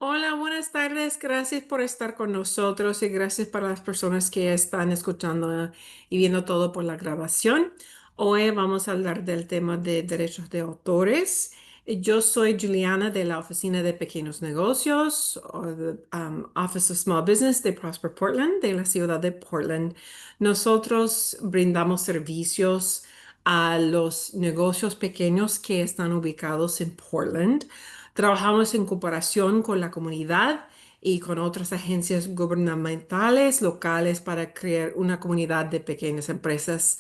Hola, buenas tardes. Gracias por estar con nosotros y gracias para las personas que están escuchando y viendo todo por la grabación. Hoy vamos a hablar del tema de derechos de autores. Yo soy Juliana de la Oficina de Pequeños Negocios, o Office of Small Business de Prosper Portland, de la ciudad de Portland. Nosotros brindamos servicios a los negocios pequeños que están ubicados en Portland. Trabajamos en cooperación con la comunidad y con otras agencias gubernamentales locales para crear una comunidad de pequeñas empresas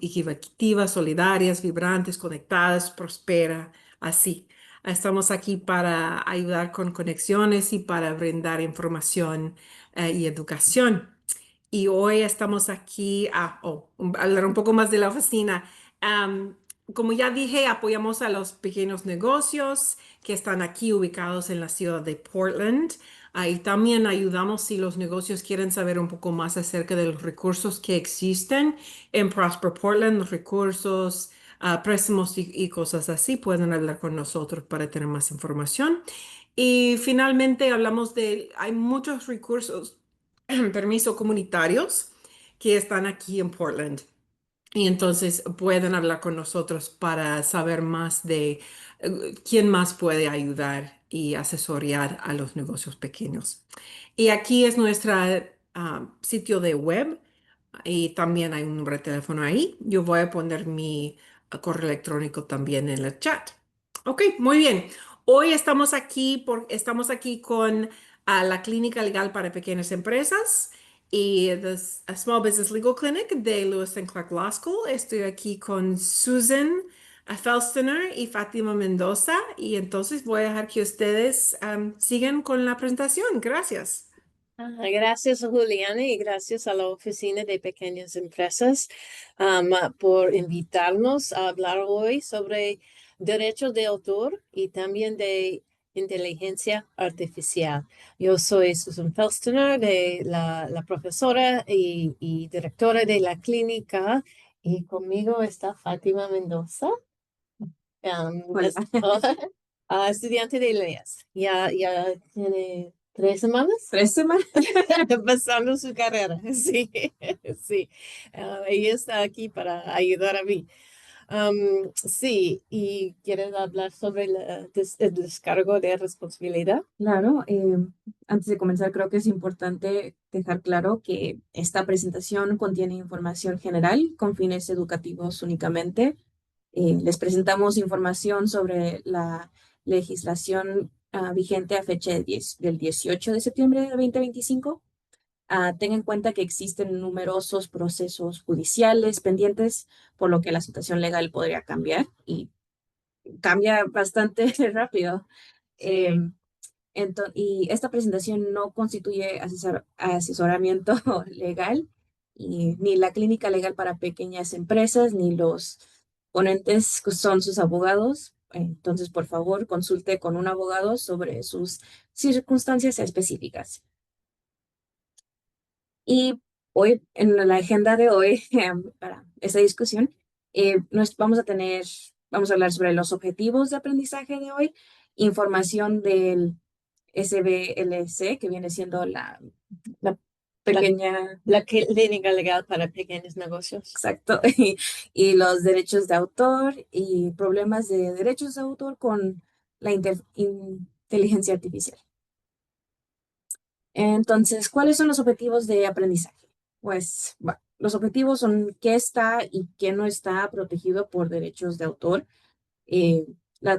equitativas, solidarias, vibrantes, conectadas, prospera, así. Estamos aquí para ayudar con conexiones y para brindar información y educación. Y hoy estamos aquí a hablar un poco más de la oficina. Am, Como ya dije, apoyamos a los pequeños negocios que están aquí ubicados en la ciudad de Portland. Y también ayudamos si los negocios quieren saber un poco más acerca de los recursos que existen en Prosper Portland, los recursos, préstamos y cosas así. Pueden hablar con nosotros para tener más información. Y finalmente hablamos hay muchos recursos, permiso, comunitarios que están aquí en Portland. Y entonces pueden hablar con nosotros para saber más de quién más puede ayudar y asesorar a los negocios pequeños. Y aquí es nuestro sitio de web y también hay un número de teléfono ahí. Yo voy a poner mi correo electrónico también en el chat. Ok, muy bien. Hoy estamos aquí con la Clínica Legal para Pequeñas Empresas y a Small Business Legal Clinic de Lewis and Clark Law School. Estoy aquí con Susan Felstener y Fátima Mendoza y entonces voy a dejar que ustedes sigan con la presentación. Gracias. Gracias, Juliana, y gracias a la Oficina de Pequeñas Empresas por invitarnos a hablar hoy sobre derechos de autor y también de inteligencia artificial. Yo soy Susan Felstener, la profesora y directora de la clínica, y conmigo está Fátima Mendoza. Hola. Estudiante de leyes. Ya tiene 3 semanas 3 semanas. empezando su carrera. Sí, sí. Ella está aquí para ayudar a mí. Sí, y ¿quieres hablar sobre el descargo de responsabilidad? Claro, antes de comenzar, creo que es importante dejar claro que esta presentación contiene información general con fines educativos únicamente. Les presentamos información sobre la legislación vigente a fecha del 18 de septiembre de 2025. Tenga en cuenta que existen numerosos procesos judiciales pendientes, por lo que la situación legal podría cambiar y cambia bastante rápido. Sí. Y esta presentación no constituye asesoramiento legal y ni la clínica legal para pequeñas empresas ni los ponentes que son sus abogados. Entonces, por favor, consulte con un abogado sobre sus circunstancias específicas. Y hoy, en la agenda de hoy, para esta discusión, vamos a hablar sobre los objetivos de aprendizaje de hoy, información del SBLC, que viene siendo la La, pequeña, la clínica legal para pequeños negocios. exacto, y los derechos de autor y problemas de derechos de autor con la inteligencia artificial. Entonces, ¿cuáles son los objetivos de aprendizaje? Pues, bueno, los objetivos son qué está y qué no está protegido por derechos de autor. eh,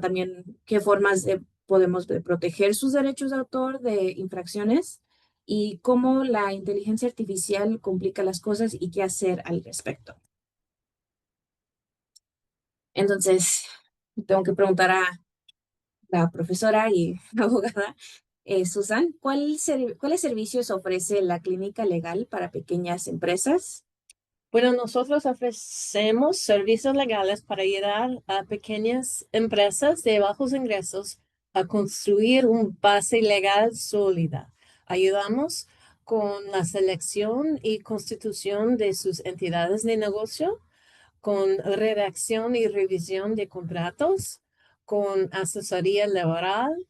También qué formas podemos de proteger sus derechos de autor de infracciones y cómo la inteligencia artificial complica las cosas y qué hacer al respecto. Entonces, tengo que preguntar a la profesora y abogada, Susan, ¿cuáles servicios ofrece la clínica legal para pequeñas empresas? Bueno, nosotros ofrecemos servicios legales para ayudar a pequeñas empresas de bajos ingresos a construir una base legal sólida. Ayudamos con la selección y constitución de sus entidades de negocio, con redacción y revisión de contratos, con asesoría laboral,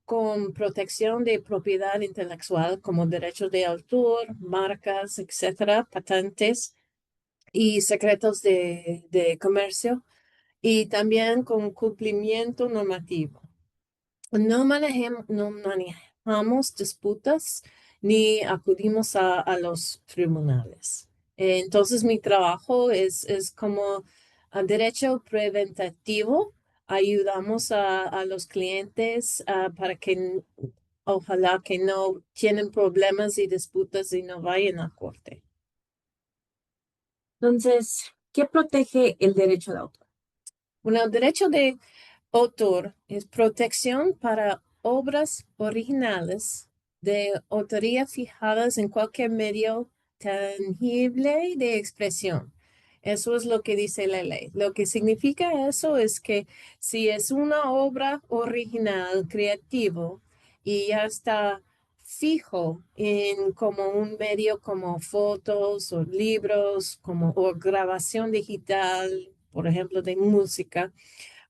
con protección de propiedad intelectual como derechos de autor, marcas, etcétera, patentes y secretos de comercio, y también con cumplimiento normativo. No manejamos disputas ni acudimos a los tribunales. Entonces, mi trabajo es como derecho preventativo. Ayudamos a los clientes para que ojalá que no tienen problemas y disputas y no vayan a corte. Entonces, ¿qué protege el derecho de autor? Bueno, el derecho de autor es protección para obras originales de autoría fijadas en cualquier medio tangible de expresión. Eso es lo que dice la ley. Lo que significa eso es que si es una obra original, creativo, y ya está fijo en como un medio como fotos o libros, como o grabación digital, por ejemplo, de música,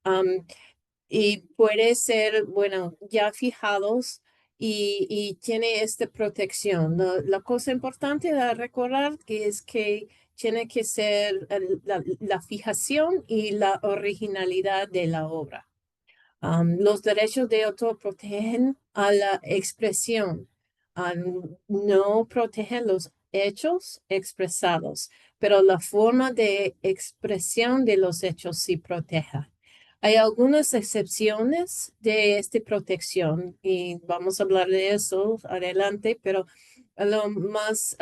um, y puede ser, bueno, ya fijados y tiene esta protección. La cosa importante de recordar que es que tiene que ser la fijación y la originalidad de la obra. Los derechos de autor protegen a la expresión, no protegen los hechos expresados, pero la forma de expresión de los hechos sí protege. Hay algunas excepciones de esta protección y vamos a hablar de eso adelante, pero lo más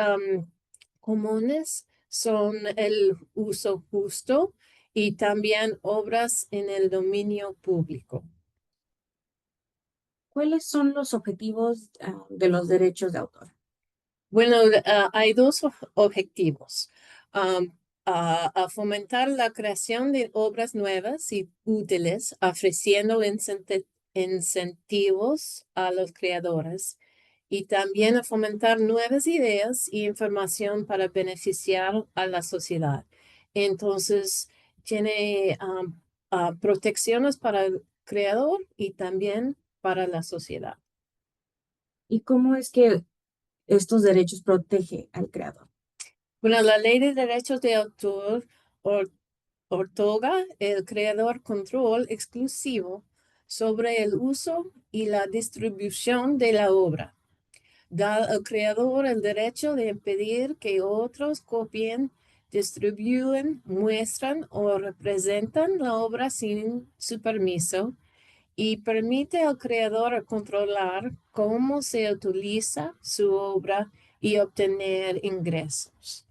comunes son el uso justo y también obras en el dominio público. ¿Cuáles son los objetivos de los derechos de autor? Bueno, hay dos objetivos. Um, a fomentar la creación de obras nuevas y útiles, ofreciendo incentivos a los creadores y también a fomentar nuevas ideas y información para beneficiar a la sociedad. Entonces, tiene protecciones para el creador y también para la sociedad. ¿Y cómo es que estos derechos protege al creador? Bueno, la ley de derechos de autor otorga al creador control exclusivo sobre el uso y la distribución de la obra. Da al creador el derecho de impedir que otros copien, distribuyen, muestran o representan la obra sin su permiso y permite al creador controlar cómo se utiliza su obra y obtener ingresos.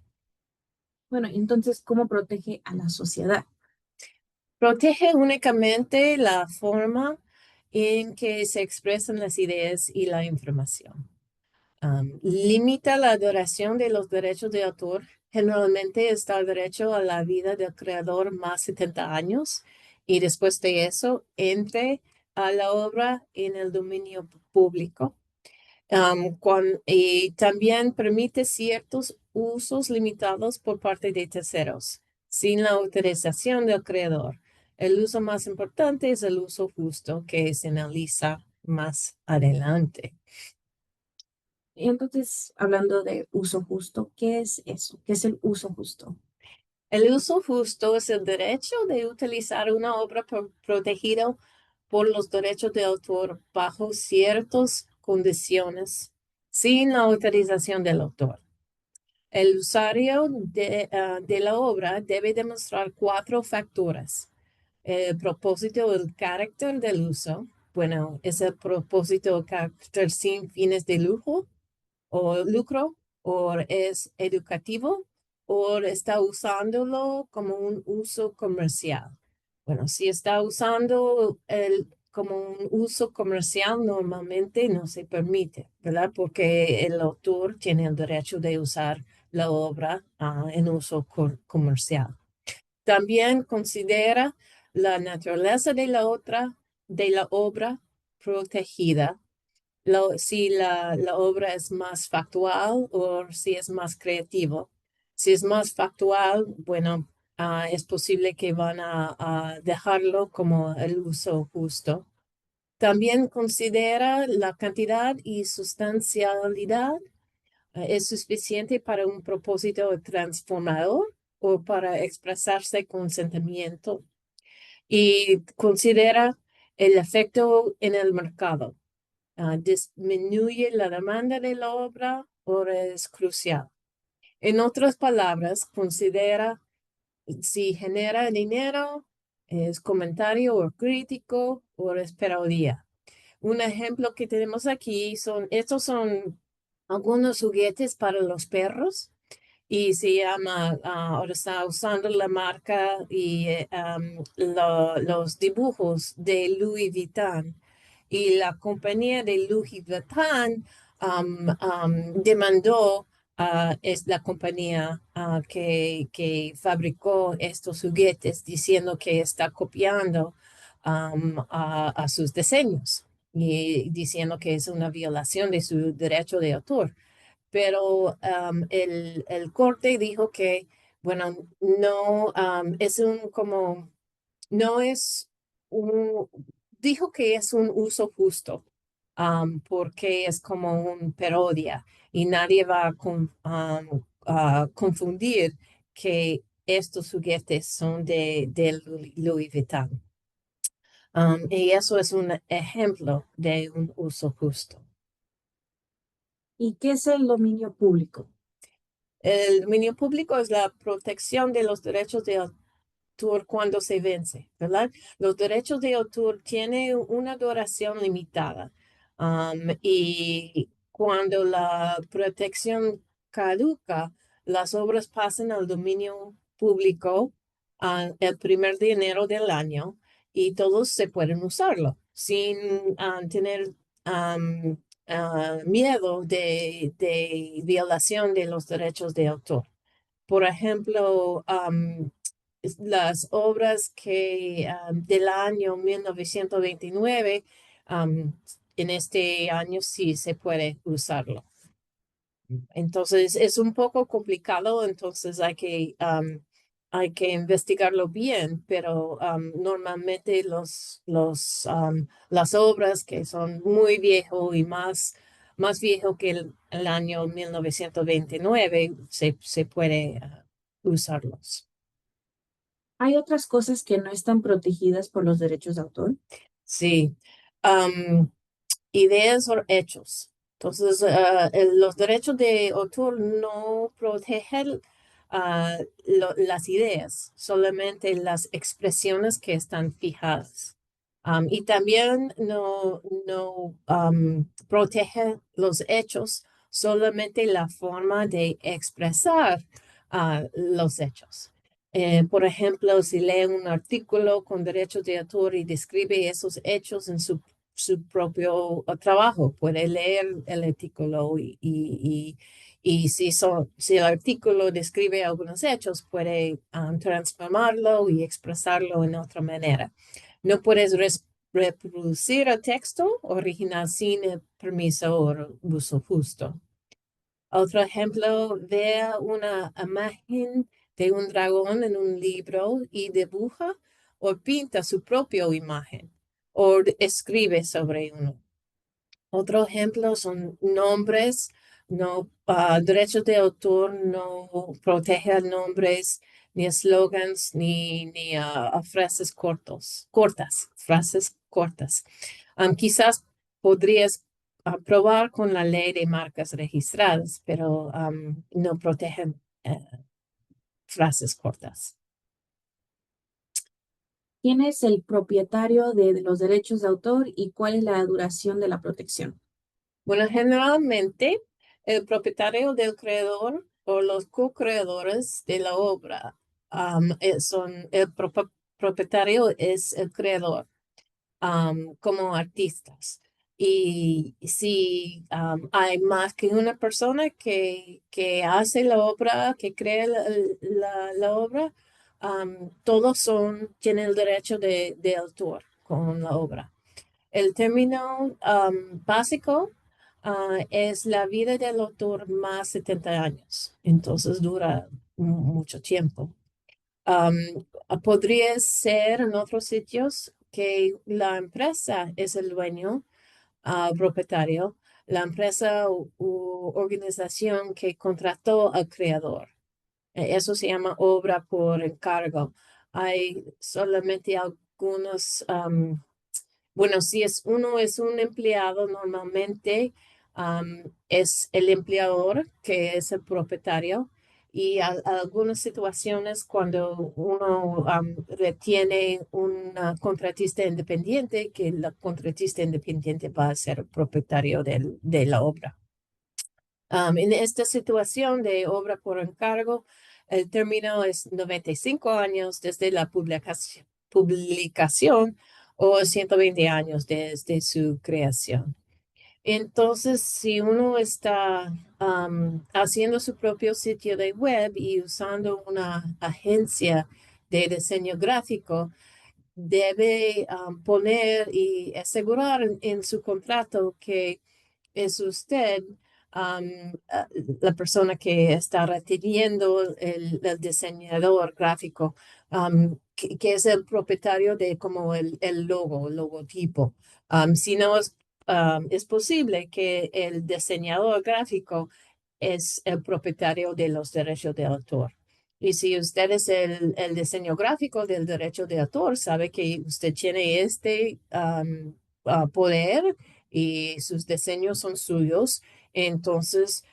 Bueno, entonces, ¿cómo protege a la sociedad? Protege únicamente la forma en que se expresan las ideas y la información. Limita la duración de los derechos de autor. Generalmente está el derecho a la vida del creador más 70 años y después de eso entre a la obra en el dominio público. Y también permite ciertos usos limitados por parte de terceros, sin la autorización del creador. El uso más importante es el uso justo que se analiza más adelante. Entonces, hablando de uso justo, ¿qué es eso? ¿Qué es el uso justo? El uso justo es el derecho de utilizar una obra protegida por los derechos de autor bajo ciertas condiciones, sin la autorización del autor. El usuario de la obra debe demostrar 4 factores. El propósito, el carácter del uso. Bueno, es el propósito o carácter sin fines de lujo o lucro, o es educativo, o está usándolo como un uso comercial. Bueno, si está usando como un uso comercial, normalmente no se permite, ¿verdad? Porque el autor tiene el derecho de usar la obra en uso comercial. También considera la naturaleza de de la obra protegida, si la obra es más factual o si es más creativo. Si es más factual, bueno, es posible que van a dejarlo como el uso justo. También considera la cantidad y sustancialidad. ¿Es suficiente para un propósito transformador o para expresarse con sentimiento? Y considera el efecto en el mercado. ¿Disminuye la demanda de la obra o es crucial? En otras palabras, considera si genera dinero, es comentario o crítico o es parodia. Un ejemplo que tenemos aquí estos son algunos juguetes para los perros y se llama, ahora está usando la marca y los dibujos de Louis Vuitton. Y la compañía de Louis Vuitton demandó es la compañía que fabricó estos juguetes diciendo que está copiando a sus diseños y diciendo que es una violación de su derecho de autor. Pero el corte dijo que, bueno, no es un como, no es un, dijo que es un uso justo, porque es como un parodia y nadie va a confundir que estos juguetes son de Louis Vuitton. Y eso es un ejemplo de un uso justo. ¿Y qué es el dominio público? El dominio público es la protección de los derechos de autor cuando se vence, ¿verdad? Los derechos de autor tienen una duración limitada y cuando la protección caduca, las obras pasan al dominio público el primer de enero del año y todos se pueden usarlo sin tener miedo de violación de los derechos de autor. Por ejemplo, las obras que del año 1929, en este año sí se puede usarlo. Entonces es un poco complicado, entonces hay que investigarlo bien, pero normalmente las obras que son muy viejo y más viejo que el año 1929 se puede usarlos. ¿Hay otras cosas que no están protegidas por los derechos de autor? Sí. Ideas o hechos. Entonces, los derechos de autor no protegen las ideas, solamente las expresiones que están fijadas. Y también no protege los hechos, solamente la forma de expresar los hechos. Por ejemplo, si lee un artículo con derechos de autor y describe esos hechos en su propio trabajo, puede leer el artículo y si el artículo describe algunos hechos, puede transformarlo y expresarlo en otra manera. No puedes reproducir el texto original sin el permiso o uso justo. Otro ejemplo, vea una imagen de un dragón en un libro y dibuja o pinta su propia imagen o escribe sobre uno. Otro ejemplo son nombres, derechos de autor no protegen nombres, ni eslogans, ni frases cortas, frases cortas. Quizás podrías probar con la ley de marcas registradas, pero no protegen frases cortas. ¿Quién es el propietario de los derechos de autor y cuál es la duración de la protección? Bueno, generalmente el propietario del creador o los co-creadores de la obra propietario es el creador como artistas. Y si hay más que una persona que hace la obra, que crea la obra, todos tienen el derecho de autor con la obra. El término básico es la vida del autor más 70 años, entonces dura mucho tiempo. Podría ser en otros sitios que la empresa es el dueño, propietario, la empresa u organización que contrató al creador. Eso se llama obra por encargo. Hay solamente algunos, bueno, si uno es un empleado, normalmente es el empleador que es el propietario. Y algunas situaciones cuando uno retiene un contratista independiente, que el contratista independiente va a ser el propietario de la obra. En esta situación de obra por encargo, el término es 95 años desde la publicación o 120 años desde su creación. Entonces, si uno está haciendo su propio sitio de web y usando una agencia de diseño gráfico, debe poner y asegurar en su contrato que es usted la persona que está reteniendo el diseñador gráfico, que es el propietario de como el logo, el logotipo. Si no es posible que el diseñador gráfico es el propietario de los derechos de autor. Y si usted es el diseño gráfico del derecho de autor, sabe que usted tiene este poder y sus diseños son suyos. Entonces,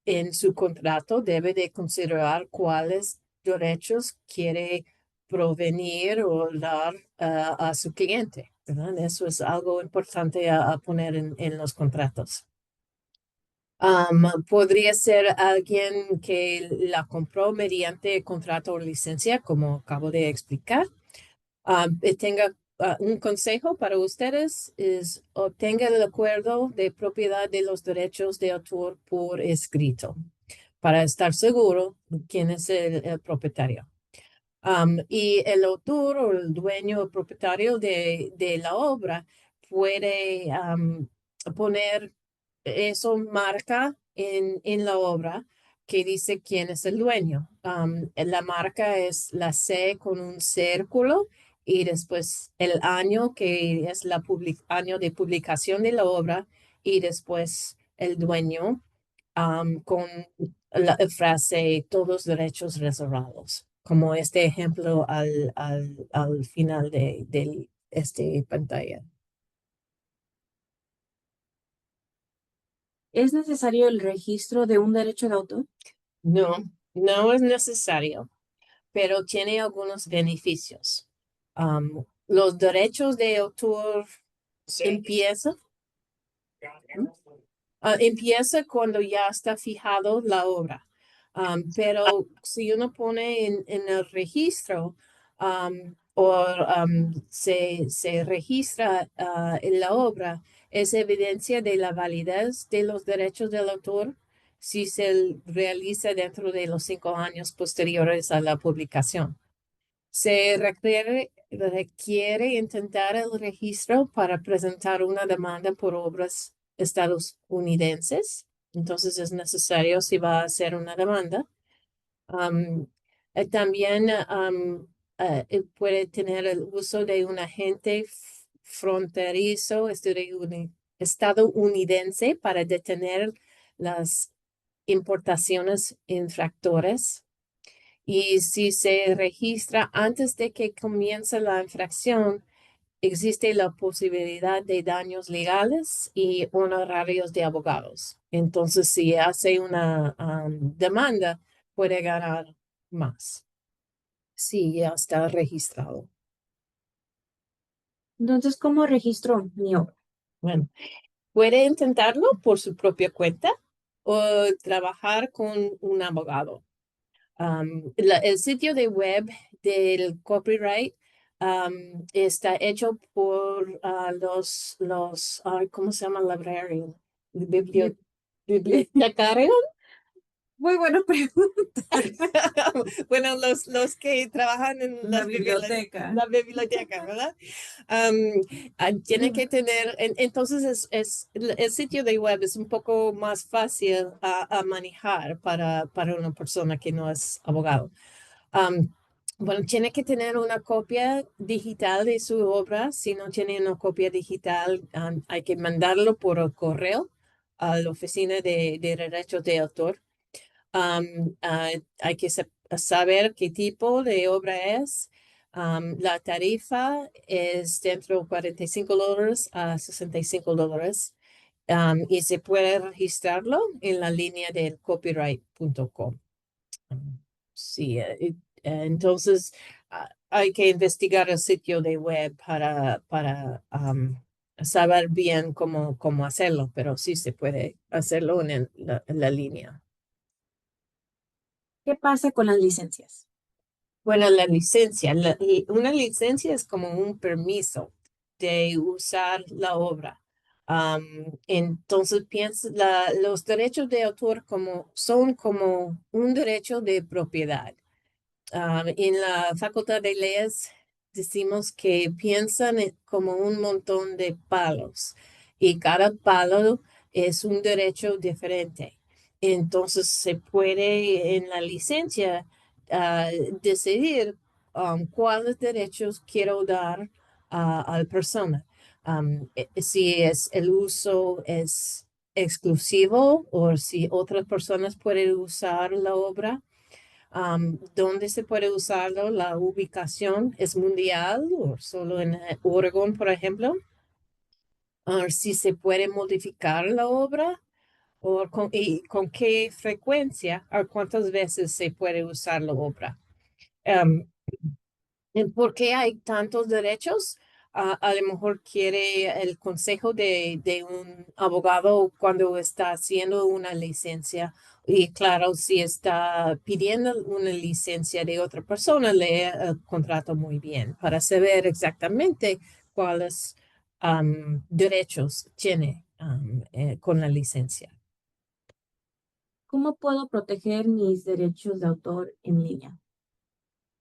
en su contrato debe de considerar cuáles derechos quiere provenir o dar a su cliente, ¿verdad? Eso es algo importante a poner en los contratos. Podría ser alguien que la compró mediante contrato o licencia, como acabo de explicar. Tenga un consejo para ustedes es obtenga el acuerdo de propiedad de los derechos de autor por escrito para estar seguro quién es el propietario. Y el autor o el dueño o propietario de la obra puede poner eso marca en la obra que dice quién es el dueño. La marca es la C con un círculo y después el año que es año de publicación de la obra y después el dueño con la frase todos derechos reservados, como este ejemplo al final de este pantalla. ¿Es necesario el registro de un derecho de autor? No, no es necesario, pero tiene algunos beneficios. Los derechos de autor empiezan. Empieza cuando ya está fijado la obra. Pero si uno pone en el registro o se registra en la obra, es evidencia de la validez de los derechos del autor si se realiza dentro de los 5 años posteriores a la publicación. Se requiere intentar el registro para presentar una demanda por obras estadounidenses. Entonces es necesario si va a hacer una demanda. También puede tener el uso de un agente fronterizo estadounidense para detener las importaciones infractores. Y si se registra antes de que comience la infracción, existe la posibilidad de daños legales y honorarios de abogados. Entonces, si hace una demanda, puede ganar más si ya está registrado. Entonces, ¿cómo registro mi obra? Bueno, puede intentarlo por su propia cuenta o trabajar con un abogado. El sitio de web del copyright está hecho por ¿cómo se llama? Librarian, bibliotecario. Muy buena pregunta. Bueno, los que trabajan en La biblioteca. la biblioteca, ¿verdad? Tiene que tener, entonces el sitio de web es un poco más fácil a manejar para una persona que no es abogado. Bueno, tiene que tener una copia digital de su obra. Si no tiene una copia digital, hay que mandarlo por el correo a la oficina de derechos de autor. Hay que saber qué tipo de obra es. La tarifa es dentro de $45 a $65. Y se puede registrarlo en la línea del copyright.com. Sí, entonces hay que investigar el sitio de web para saber bien cómo hacerlo, pero sí se puede hacerlo en la línea. ¿Qué pasa con las licencias? Bueno, la licencia, una licencia es como un permiso de usar la obra. Entonces, piensa, los derechos de autor son como un derecho de propiedad. En la Facultad de Leyes decimos que piensan como un montón de palos y cada palo es un derecho diferente. Entonces se puede en la licencia decidir cuáles derechos quiero dar a la persona. Si es el uso es exclusivo o si otras personas pueden usar la obra. ¿Dónde se puede usarlo? La ubicación es mundial o solo en Oregon, por ejemplo. Si se puede modificar la obra o y con qué frecuencia o cuántas veces se puede usar la obra. Um, ¿Por qué hay tantos derechos? A lo mejor quiere el consejo de un abogado cuando está haciendo una licencia. Y claro, si está pidiendo una licencia de otra persona, lee el contrato muy bien para saber exactamente cuáles derechos tiene con la licencia. ¿Cómo puedo proteger mis derechos de autor en línea?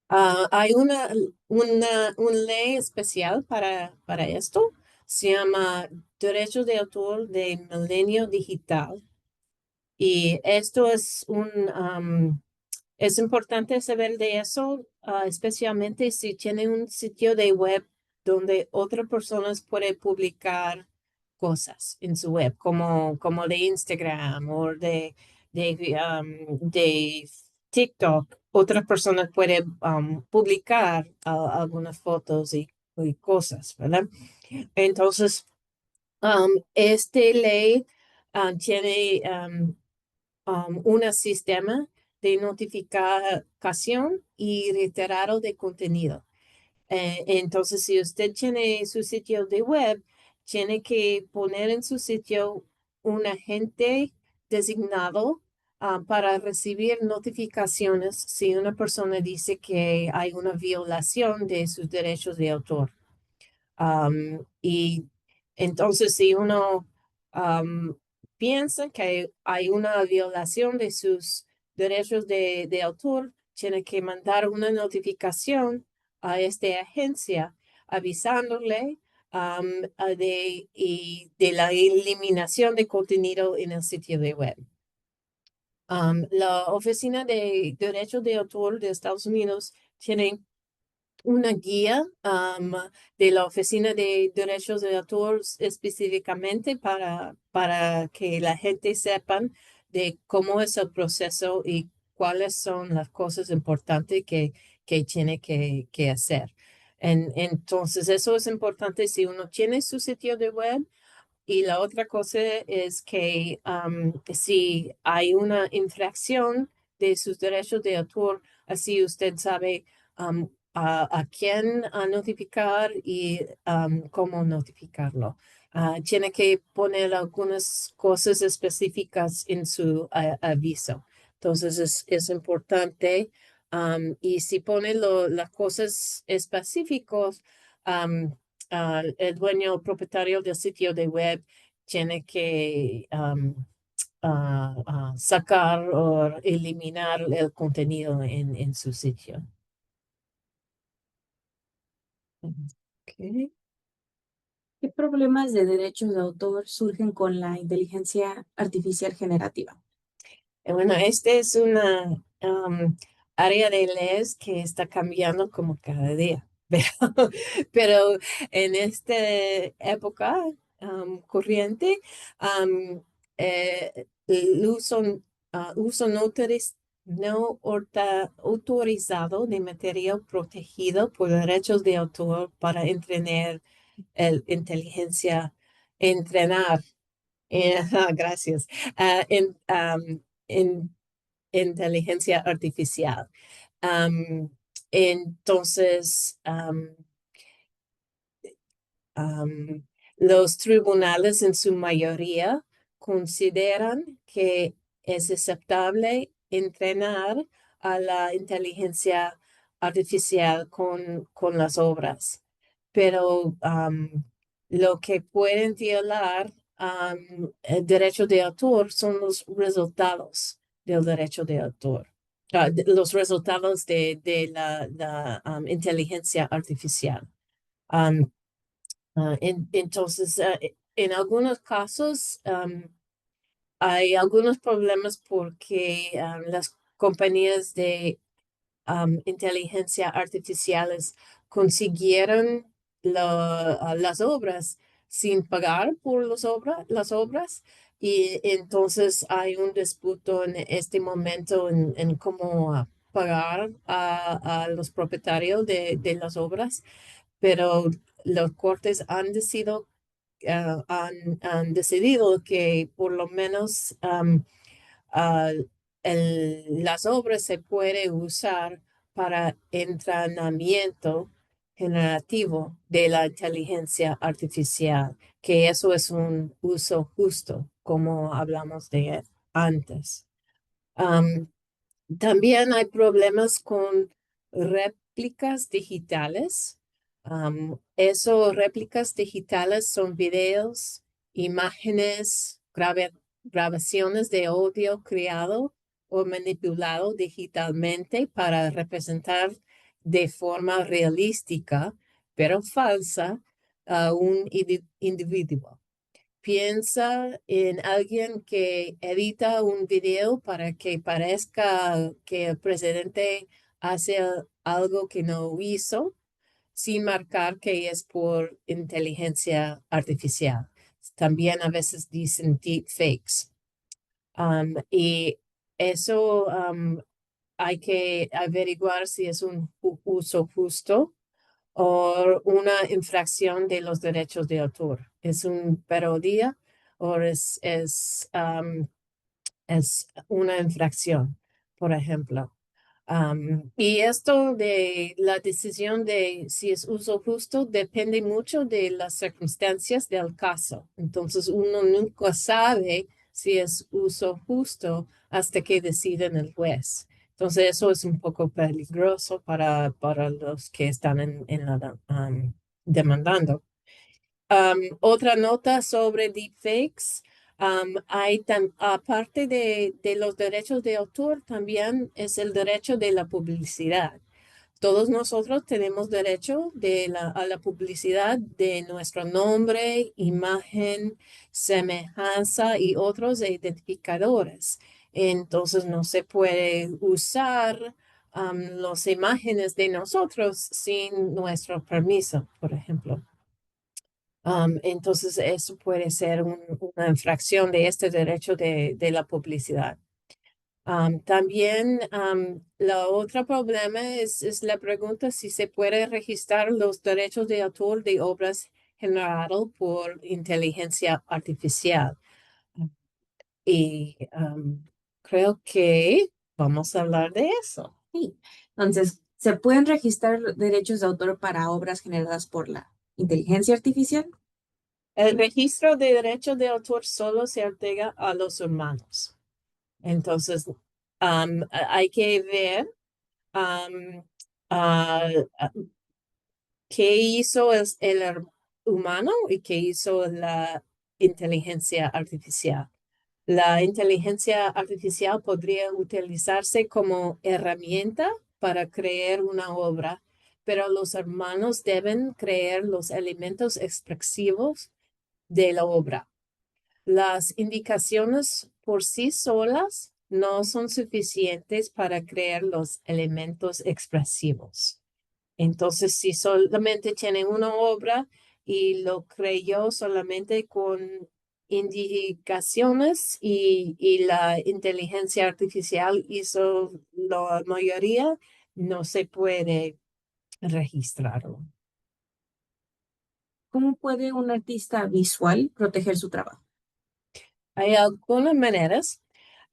Hay una ley especial para esto. Se llama Derechos de Autor de Milenio Digital. Y esto es importante saber de eso, especialmente si tiene un sitio de web donde otras personas pueden publicar cosas en su web, como de Instagram o de TikTok. Otras personas pueden publicar algunas fotos y cosas, ¿verdad? Entonces, este ley tiene un sistema de notificación y reiterado de contenido. Entonces, si usted tiene su sitio de web, tiene que poner en su sitio un agente designado para recibir notificaciones si una persona dice que hay una violación de sus derechos de autor. Y entonces, si uno piensa que hay una violación de sus derechos de autor, tiene que mandar una notificación a esta agencia avisándole de la eliminación de contenido en el sitio de web. La Oficina de Derechos de Autor de Estados Unidos tiene una guía de la Oficina de Derechos de Autor específicamente para que la gente sepan de cómo es el proceso y cuáles son las cosas importantes que tiene que hacer. Entonces, eso es importante si uno tiene su sitio de web. Y la otra cosa es que si hay una infracción de sus derechos de autor, así usted sabe a quién notificar y cómo notificarlo. Tiene que poner algunas cosas específicas en su aviso. Entonces es importante. Y si pone las cosas específicas, el dueño o propietario del sitio de web tiene que sacar o eliminar el contenido en su sitio. Okay. ¿Qué problemas de derechos de autor surgen con la inteligencia artificial generativa? Bueno, este es área de leyes que está cambiando como cada día. Pero en esta época corriente, el uso no autorizado de material protegido por derechos de autor para entrenar entrenar, gracias, en inteligencia artificial. Am, entonces, am, los tribunales en su mayoría consideran que es aceptable entrenar a la inteligencia artificial con las obras, pero lo que pueden violar el derecho de autor son los resultados del derecho de autor. Los resultados de la inteligencia artificial. Um, entonces, en algunos casos hay algunos problemas porque las compañías de inteligencia artificiales consiguieron las obras sin pagar por las obras. Y entonces hay un disputo en este momento en cómo pagar a los propietarios de las obras, pero los cortes han decidido que por lo menos ah, las obras se pueden usar para entrenamiento generativo de la inteligencia artificial, que eso es un uso justo, como hablamos de antes. Am, También hay problemas con réplicas digitales. Réplicas digitales son videos, imágenes, grabaciones de audio creado o manipulado digitalmente para representar de forma realística, pero falsa, a un individuo. Piensa en alguien que edita un video para que parezca que el presidente hace algo que no hizo, sin marcar que es por inteligencia artificial. También a veces dicen deepfakes. Y eso hay que averiguar si es un uso justo o una infracción de los derechos de autor. ¿Es un parodia o es una infracción, por ejemplo? Y esto de la decisión de si es uso justo depende mucho de las circunstancias del caso. Entonces uno nunca sabe si es uso justo hasta que deciden el juez. Entonces eso es un poco peligroso para los que están demandando. Otra nota sobre deepfakes. Aparte de los derechos de autor, también es el derecho de la publicidad. Todos nosotros tenemos derecho a la publicidad de nuestro nombre, imagen, semejanza y otros identificadores. Entonces no se puede usar las imágenes de nosotros sin nuestro permiso, por ejemplo. Entonces eso puede ser una infracción de este derecho de la publicidad. También la otra problema es la pregunta si se puede registrar los derechos de autor de obras generadas por inteligencia artificial. Y creo que vamos a hablar de eso. Sí. Entonces, ¿se pueden registrar derechos de autor para obras generadas por la inteligencia artificial? El registro de derechos de autor solo se entrega a los humanos. Entonces, hay que ver um, ah, ah, qué hizo el humano y qué hizo la inteligencia artificial. La inteligencia artificial podría utilizarse como herramienta para crear una obra, pero los humanos deben crear los elementos expresivos de la obra. Las indicaciones por sí solas no son suficientes para crear los elementos expresivos. Entonces, si solamente tiene una obra y lo creyó solamente con indicaciones y la inteligencia artificial hizo la mayoría, no se puede registrarlo. ¿Cómo puede un artista visual proteger su trabajo? Hay algunas maneras.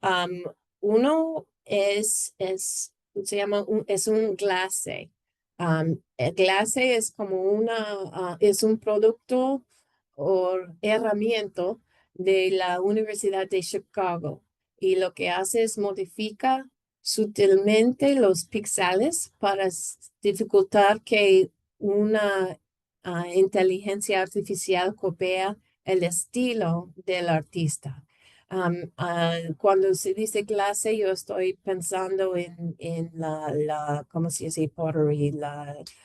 Am, uno se llama es un glase. El glase es como es un producto o herramienta de la Universidad de Chicago. Y lo que hace es modifica sutilmente los píxeles para dificultar que una inteligencia artificial copie el estilo del artista. Cuando se dice clase, yo estoy pensando en ¿cómo se dice? Pottery,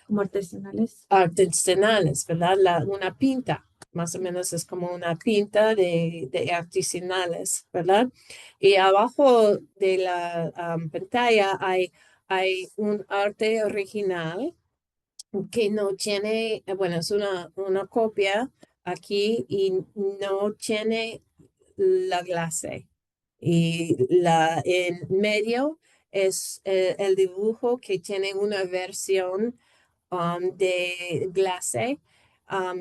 Como artesanales. artesanales, ¿verdad? Una pinta, más o menos es como una pinta de artesanales, ¿verdad? Y abajo de la pantalla hay un arte original que no tiene, bueno, es una copia aquí y no tiene la clase. Y en medio es el dibujo que tiene una versión de Glace,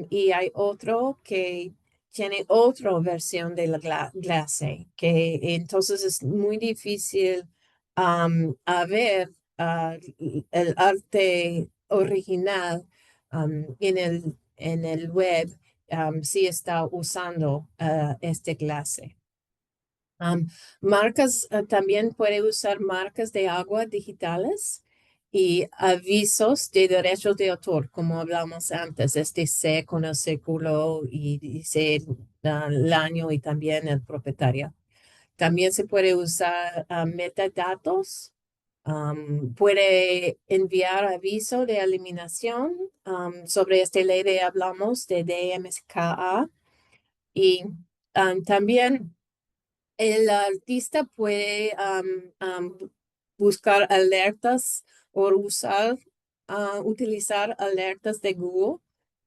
y hay otro que tiene otra versión de la Glace, que entonces es muy difícil a ver el arte original en el web si está usando este clase. Um, también puede usar marcas de agua digitales y avisos de derechos de autor, como hablamos antes, este C con el círculo y dice el año y también el propietario. También se puede usar metadatos. Puede enviar aviso de eliminación. Sobre esta ley de hablamos de DMCA y también el artista puede buscar alertas o utilizar alertas de Google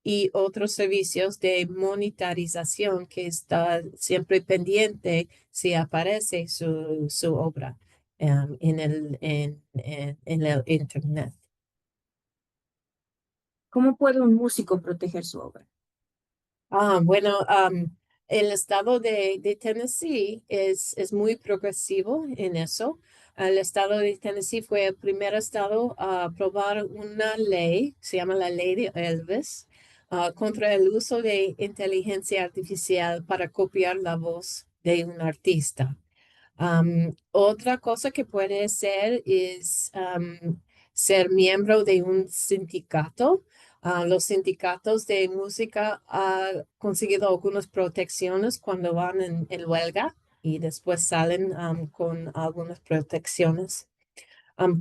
y otros servicios de monitorización que está siempre pendiente si aparece su obra en el Internet. ¿Cómo puede un músico proteger su obra? Bueno, el estado de Tennessee es muy progresivo en eso. El estado de Tennessee fue el primer estado a aprobar una ley, se llama la ley de Elvis, contra el uso de inteligencia artificial para copiar la voz de un artista. Otra cosa que puede ser es ser miembro de un sindicato. Los sindicatos de música han conseguido algunas protecciones cuando van en huelga y después salen con algunas protecciones.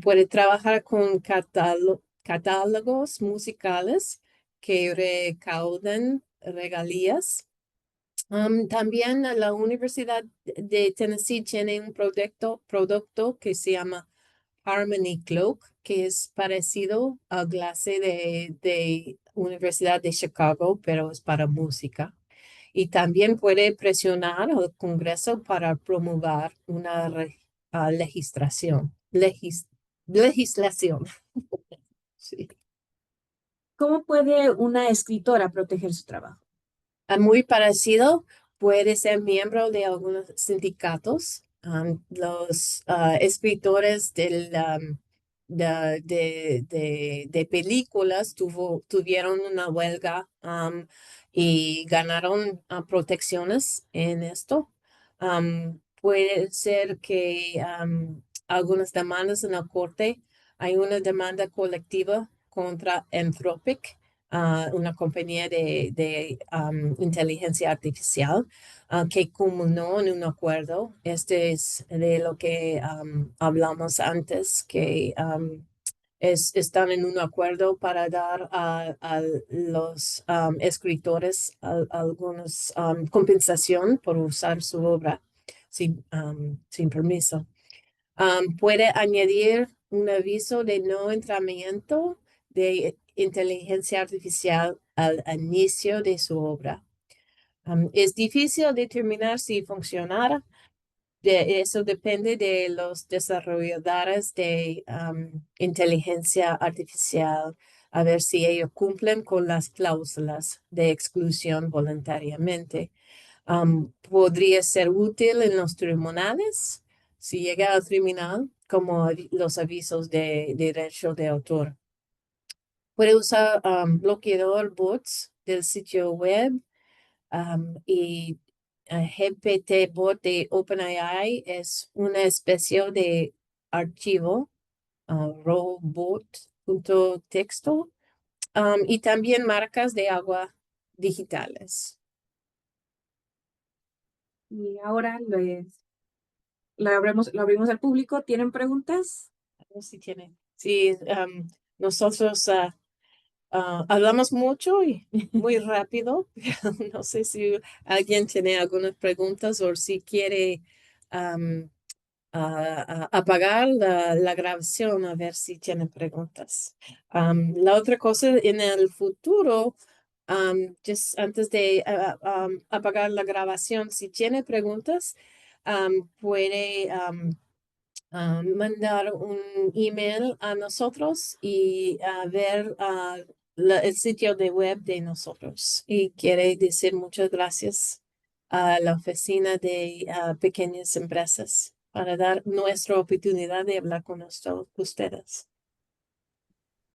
Puede trabajar con catálogos musicales que recauden regalías. También la Universidad de Tennessee tiene un producto que se llama Harmony Cloak, que es parecido a clase de Universidad de Chicago, pero es para música. Y también puede presionar al Congreso para promover una legislación. Sí. ¿Cómo puede una escritora proteger su trabajo? Muy parecido, puede ser miembro de algunos sindicatos. Los escritores de películas tuvieron una huelga y ganaron protecciones en esto. Puede ser que algunas demandas en la corte, hay una demanda colectiva contra Anthropic, una compañía de inteligencia artificial, que culminó en un acuerdo. Este es de lo que hablamos antes, que están en un acuerdo para dar a los escritores algunos compensación por usar su obra. sin permiso. Puede añadir un aviso de no entramiento de inteligencia artificial al inicio de su obra. Es difícil determinar si funcionará. Eso depende de los desarrolladores de inteligencia artificial, a ver si ellos cumplen con las cláusulas de exclusión voluntariamente. Podría ser útil en los tribunales si llega al tribunal, como los avisos de derecho de autor. Puede usar bloqueador bots del sitio web y GPT bot de OpenAI es una especie de archivo robot.txt y también marcas de agua digitales. Y ahora lo abrimos al público. ¿Tienen preguntas? A ver si tienen. Sí, nosotros hablamos mucho y muy rápido. No sé si alguien tiene algunas preguntas o si quiere apagar la grabación a ver si tiene preguntas. La otra cosa en el futuro, antes de apagar la grabación, si tiene preguntas, puede mandar un email a nosotros y ver el sitio de web de nosotros. Y quiere decir muchas gracias a la oficina de pequeñas empresas para dar nuestra oportunidad de hablar con ustedes.